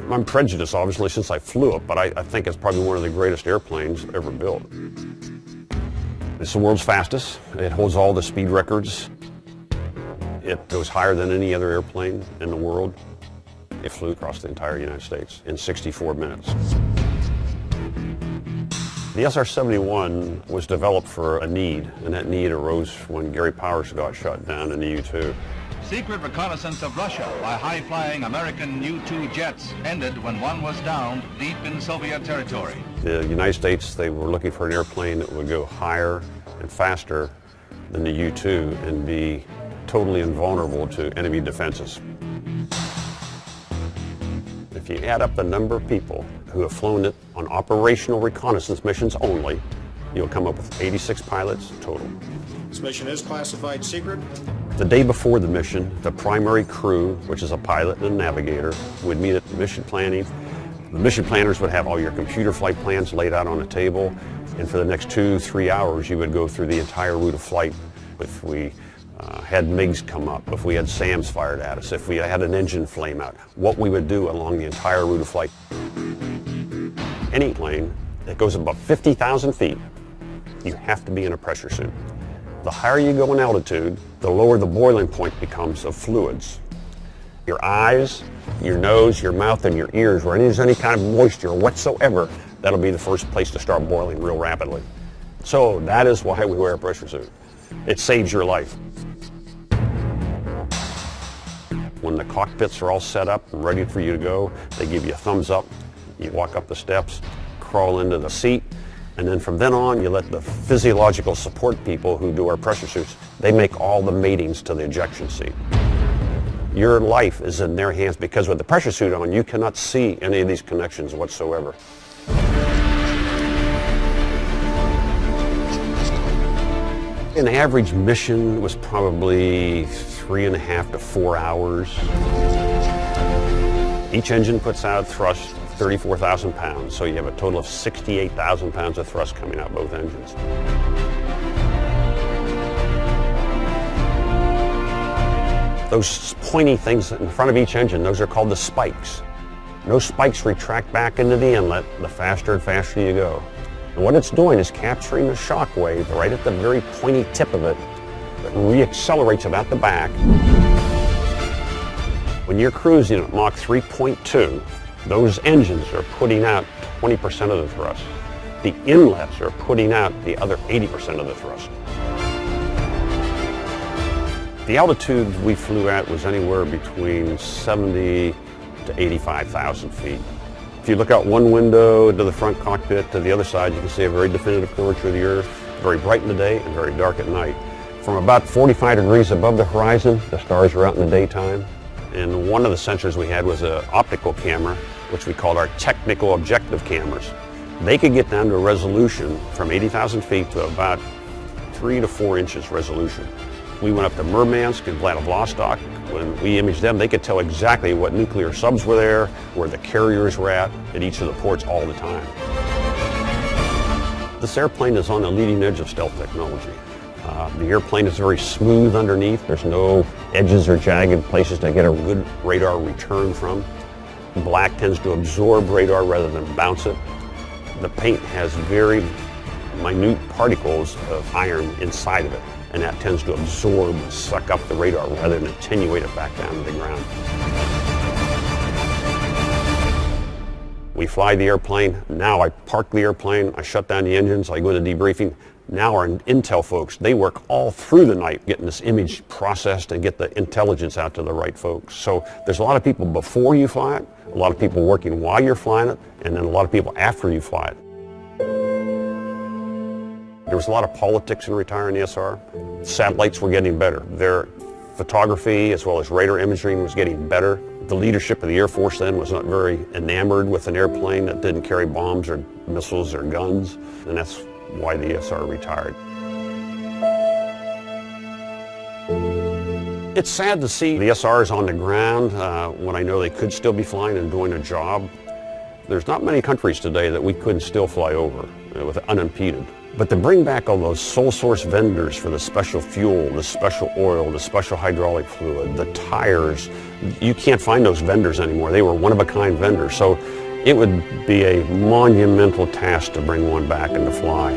I'm prejudiced, obviously, since I flew it, but I think it's probably one of the greatest airplanes ever built. It's the world's fastest. It holds all the speed records. It goes higher than any other airplane in the world. It flew across the entire United States in 64 minutes. The SR-71 was developed for a need, and that need arose when Gary Powers got shot down in the U-2. Secret reconnaissance of Russia by high-flying American U-2 jets ended when one was downed deep in Soviet territory. The United States, they were looking for an airplane that would go higher and faster than the U-2 and be totally invulnerable to enemy defenses. If you add up the number of people who have flown it on operational reconnaissance missions only, you'll come up with 86 pilots total. This mission is classified secret. The day before the mission, the primary crew, which is a pilot and a navigator, would meet at mission planning. The mission planners would have all your computer flight plans laid out on a table, and for the next 2-3 hours you would go through the entire route of flight. If we had MiGs come up, if we had SAMs fired at us, if we had an engine flame out, what we would do along the entire route of flight. Any plane that goes above 50,000 feet, you have to be in a pressure suit. The higher you go in altitude, the lower the boiling point becomes of fluids. Your eyes, your nose, your mouth, and your ears, where there's any kind of moisture whatsoever, that'll be the first place to start boiling real rapidly. So that is why we wear a pressure suit. It saves your life. When the cockpits are all set up and ready for you to go, they give you a thumbs up. You walk up the steps, crawl into the seat, and then from then on, you let the physiological support people who do our pressure suits, they make all the matings to the ejection seat. Your life is in their hands because with the pressure suit on, you cannot see any of these connections whatsoever. An average mission was probably 3.5 to 4 hours. Each engine puts out thrust 34,000 pounds, so you have a total of 68,000 pounds of thrust coming out both engines. Those pointy things in front of each engine, those are called the spikes. Those spikes retract back into the inlet the faster and faster you go. And what it's doing is capturing the shock wave right at the very pointy tip of it that reaccelerates it at the back. When you're cruising at Mach 3.2, those engines are putting out 20% of the thrust. The inlets are putting out the other 80% of the thrust. The altitude we flew at was anywhere between 70 to 85,000 feet. If you look out one window to the front cockpit to the other side, you can see a very definitive curvature of the Earth, very bright in the day and very dark at night. From about 45 degrees above the horizon, the stars were out in the daytime. And one of the sensors we had was an optical camera, which we called our technical objective cameras. They could get down to a resolution from 80,000 feet to about 3 to 4 inches resolution. We went up to Murmansk and Vladivostok. When we imaged them, they could tell exactly what nuclear subs were there, where the carriers were at each of the ports all the time. This airplane is on the leading edge of stealth technology. The airplane is very smooth underneath. There's no edges or jagged places to get a good radar return from. Black tends to absorb radar rather than bounce it. The paint has very minute particles of iron inside of it, and that tends to absorb and suck up the radar rather than attenuate it back down to the ground. We fly the airplane. Now I park the airplane, I shut down the engines, I go to debriefing. Now our intel folks, they work all through the night getting this image processed and get the intelligence out to the right folks. So there's a lot of people before you fly it, a lot of people working while you're flying it, and then a lot of people after you fly it. There was a lot of politics in retiring the SR. Satellites were getting better. Their photography as well as radar imaging was getting better. The leadership of the Air Force then was not very enamored with an airplane that didn't carry bombs or missiles or guns, and that's why the SR retired. It's sad to see the SRs on the ground when I know they could still be flying and doing a job. There's not many countries today that we couldn't still fly over with unimpeded. But to bring back all those sole source vendors for the special fuel, the special oil, the special hydraulic fluid, the tires, you can't find those vendors anymore. They were one-of-a-kind vendors. So it would be a monumental task to bring one back and to fly.